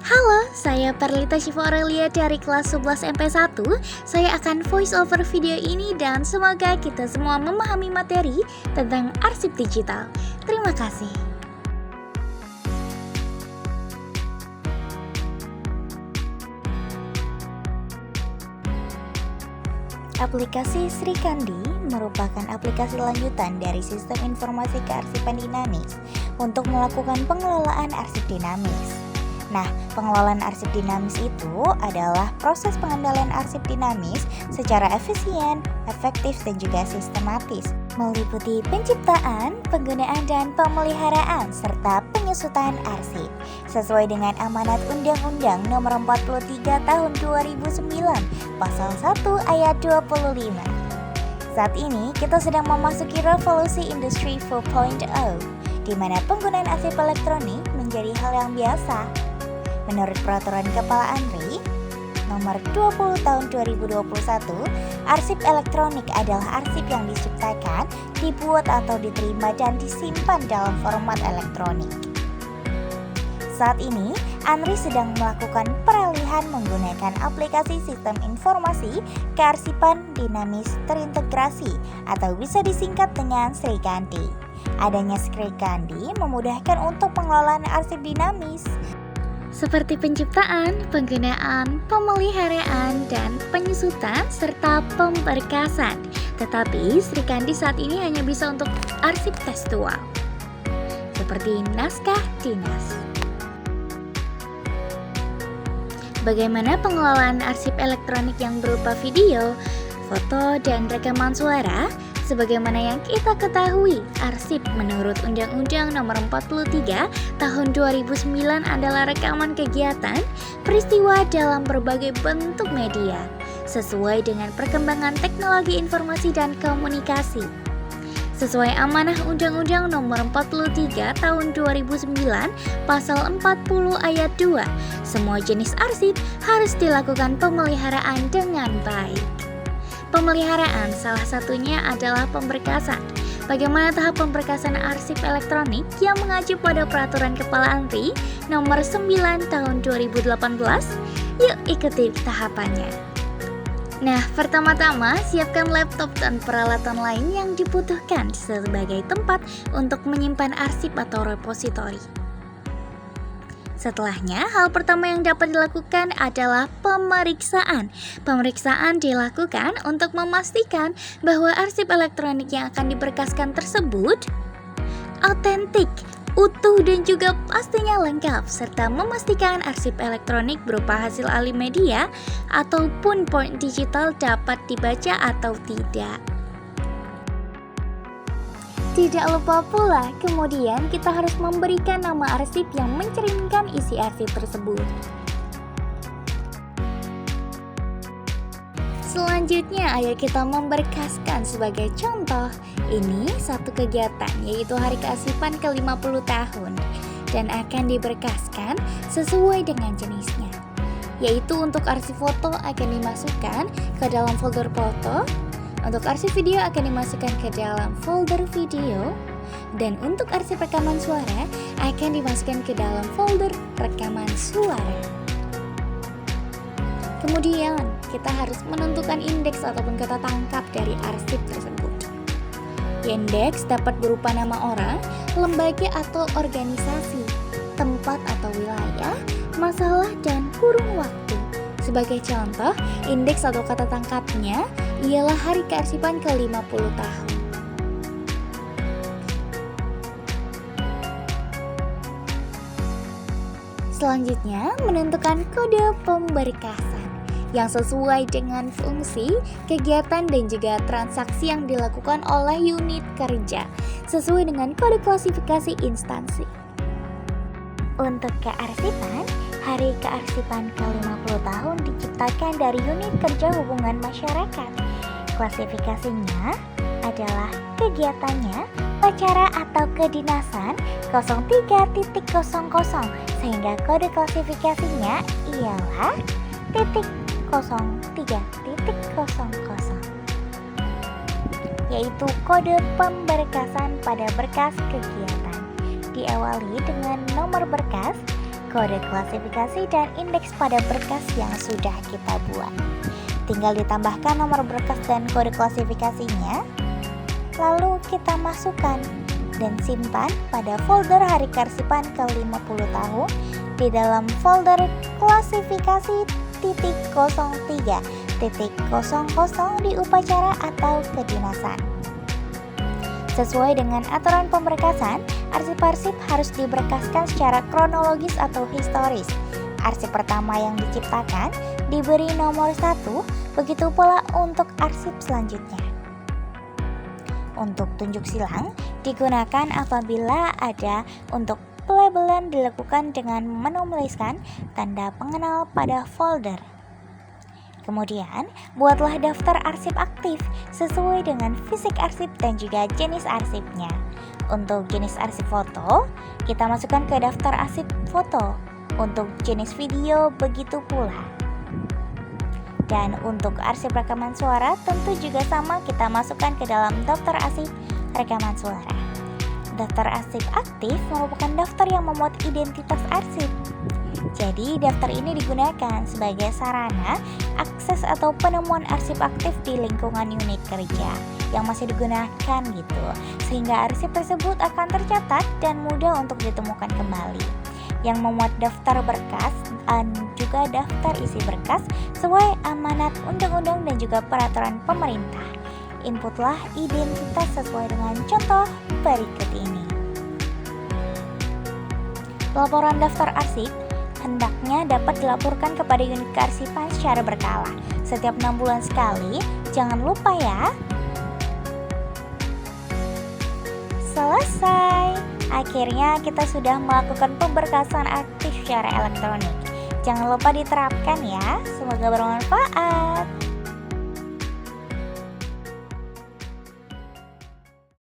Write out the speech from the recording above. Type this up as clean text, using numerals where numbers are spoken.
Halo, saya Perlita Syifa Aurelia dari kelas 11 MP1. Saya akan voice over video ini dan semoga kita semua memahami materi tentang arsip digital. Terima kasih. Aplikasi Srikandi merupakan aplikasi lanjutan dari Sistem Informasi Kearsipan Dinamis untuk melakukan pengelolaan arsip dinamis. Nah, pengelolaan arsip dinamis itu adalah proses pengendalian arsip dinamis secara efisien, efektif, dan juga sistematis, meliputi penciptaan, penggunaan, dan pemeliharaan, serta penyusutan arsip, sesuai dengan amanat Undang-Undang Nomor 43 Tahun 2009, Pasal 1 Ayat 25. Saat ini, kita sedang memasuki revolusi Industri 4.0, di mana penggunaan arsip elektronik menjadi hal yang biasa. Menurut Peraturan Kepala ANRI Nomor 20 Tahun 2021, arsip elektronik adalah arsip yang diciptakan, dibuat atau diterima dan disimpan dalam format elektronik. Saat ini, ANRI sedang melakukan peralihan menggunakan aplikasi Sistem Informasi Kearsipan Dinamis Terintegrasi atau bisa disingkat dengan Srikandi. Adanya Srikandi memudahkan untuk pengelolaan arsip dinamis, seperti penciptaan, penggunaan, pemeliharaan, dan penyusutan, serta pemberkasan. Tetapi Srikandi saat ini hanya bisa untuk arsip tekstual, seperti naskah dinas. Bagaimana pengelolaan arsip elektronik yang berupa video, foto, dan rekaman suara? Sebagaimana yang kita ketahui, arsip menurut Undang-Undang Nomor 43 Tahun 2009 adalah rekaman kegiatan, peristiwa dalam berbagai bentuk media, sesuai dengan perkembangan teknologi informasi dan komunikasi. Sesuai amanah Undang-Undang Nomor 43 Tahun 2009, Pasal 40 Ayat 2, semua jenis arsip harus dilakukan pemeliharaan dengan baik. Pemeliharaan salah satunya adalah pemberkasan. Bagaimana tahap pemberkasan arsip elektronik yang mengacu pada Peraturan Kepala ANRI Nomor 9 Tahun 2018? Yuk ikuti tahapannya. Nah, pertama-tama siapkan laptop dan peralatan lain yang dibutuhkan sebagai tempat untuk menyimpan arsip atau repositori. Setelahnya, hal pertama yang dapat dilakukan adalah pemeriksaan. Pemeriksaan dilakukan untuk memastikan bahwa arsip elektronik yang akan diberkaskan tersebut autentik, utuh, dan juga pastinya lengkap, serta memastikan arsip elektronik berupa hasil alih media ataupun point digital dapat dibaca atau tidak. Tidak lupa pula, kemudian kita harus memberikan nama arsip yang mencerminkan isi arsip tersebut. Selanjutnya, ayo kita memberkaskan sebagai contoh. Ini satu kegiatan, yaitu Hari Kearsipan ke-50 tahun, dan akan diberkaskan sesuai dengan jenisnya. Yaitu untuk arsip foto akan dimasukkan ke dalam folder foto, untuk arsip video akan dimasukkan ke dalam folder video, dan untuk arsip rekaman suara akan dimasukkan ke dalam folder rekaman suara. Kemudian, kita harus menentukan indeks ataupun kata tangkap dari arsip tersebut. Indeks dapat berupa nama orang, lembaga atau organisasi, tempat atau wilayah, masalah, dan kurun waktu. Sebagai contoh, indeks atau kata tangkapnya ialah Hari Kearsipan ke-50 tahun. Selanjutnya, menentukan kode pemberkasan yang sesuai dengan fungsi, kegiatan, dan juga transaksi yang dilakukan oleh unit kerja sesuai dengan kode klasifikasi instansi. Untuk kearsipan, Hari Kearsipan ke-50 tahun diciptakan dari unit kerja hubungan masyarakat. Klasifikasinya adalah kegiatannya, acara atau kedinasan 03.00, sehingga kode klasifikasinya ialah .03.00, yaitu kode pemberkasan pada berkas kegiatan. Diawali dengan nomor berkas kode klasifikasi dan indeks pada berkas yang sudah kita buat. Tinggal ditambahkan nomor berkas dan kode klasifikasinya, lalu kita masukkan dan simpan pada folder Hari Kearsipan ke-50 tahun di dalam folder klasifikasi .03.00 di upacara atau kedinasan. Sesuai dengan aturan pemberkasan, arsip-arsip harus diberkaskan secara kronologis atau historis. Arsip pertama yang diciptakan diberi nomor 1, begitu pula untuk arsip selanjutnya. Untuk tunjuk silang digunakan apabila ada untuk pelabelan dilakukan dengan menuliskan tanda pengenal pada folder. Kemudian, buatlah daftar arsip aktif sesuai dengan fisik arsip dan juga jenis arsipnya. Untuk jenis arsip foto, kita masukkan ke daftar arsip foto. Untuk jenis video, begitu pula. Dan untuk arsip rekaman suara, tentu juga sama, kita masukkan ke dalam daftar arsip rekaman suara. Daftar arsip aktif merupakan daftar yang memuat identitas arsip. Jadi, daftar ini digunakan sebagai sarana akses atau penemuan arsip aktif di lingkungan unit kerja yang masih digunakan gitu. Sehingga arsip tersebut akan tercatat dan mudah untuk ditemukan kembali. Yang memuat daftar berkas dan juga daftar isi berkas sesuai amanat undang-undang dan juga peraturan pemerintah. Inputlah identitas sesuai dengan contoh berikut ini. Laporan daftar arsip hendaknya dapat dilaporkan kepada unit kearsipan secara berkala. Setiap 6 bulan sekali, jangan lupa ya. Selesai. Akhirnya kita sudah melakukan pemberkasan aktif secara elektronik. Jangan lupa diterapkan ya. Semoga bermanfaat.